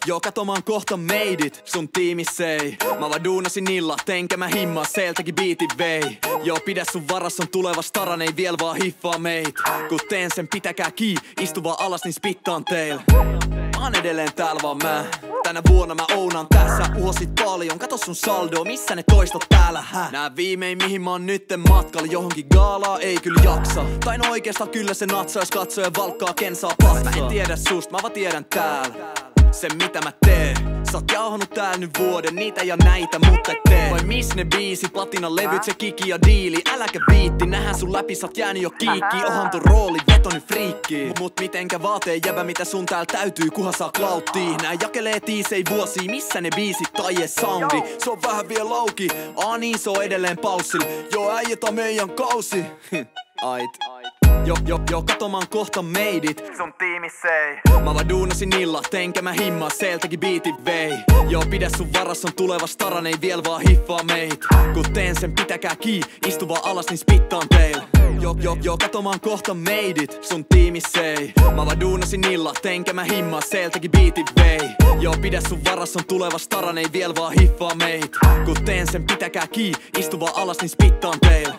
Joo, kato mä oon kohta made it, sun tiimissä ei. Mä vaan duunasin illa, enkä mä himmaa, seeltäkin biitin vei. Joo, pidä sun varas, on tuleva staran, ei viel vaan hiffaa meit. Kun teen sen, pitäkää kii, istu vaan alas, niin spittaan teille. Mä oon edelleen täällä vaan mä. Tänä vuonna mä ounaan tässä. Uhosit paljon, kato sun saldo, missä ne toistot täällä, Nää viimein mihin mä oon nytten matkalla. Johonkin gaalaa ei kyllä jaksa. Tai no oikeastaan kyllä se natsaa, jos katsoja valkkaa ken saa passaa. Mä en tiedä susta, mä vaan tiedän täällä sen mitä mä teen. Sä oot jauhanut täällä nyt vuoden, niitä ja näitä, mutta et tee. Vai miss ne biisit, platinan levyt, se kiki ja diili. Äläkä viitti, nähdään sun läpi, sä oot jäänyt jo kiikki. Ohan ton rooli, veto nyt friikki. Mut mitenkä vaateen jäbä, mitä sun täällä täytyy, kuhan saa klauttiin. Nää jakelee tiisei vuosia, missä ne biisit tai ees soundi. Se on vähän vielä auki, niin se on edelleen paussil. Joo, äijät on meidän kausi. Ait. Joo, kato mä oon kohta made it, sun tiimissä ei. Mä vaan duunasin illa, enkä mä himmaa, seeltäkin biitin vei. Joo, pidä sun varas, on tuleva staran, ei viel vaan hiffaa meit. Kun teen sen, pitäkää kii, istu vaan alas, niin spittaan teille. Joo, kato mä oon kohta made it, sun tiimissä ei. Mä vaan duunasin illa, enkä mä himmaa, seeltäkin biitin vei. Joo, pidä sun varas, on tuleva staran, ei viel vaan hiffaa meit. Kun teen sen, pitäkää kii, istu vaan alas, niin spittaan teille.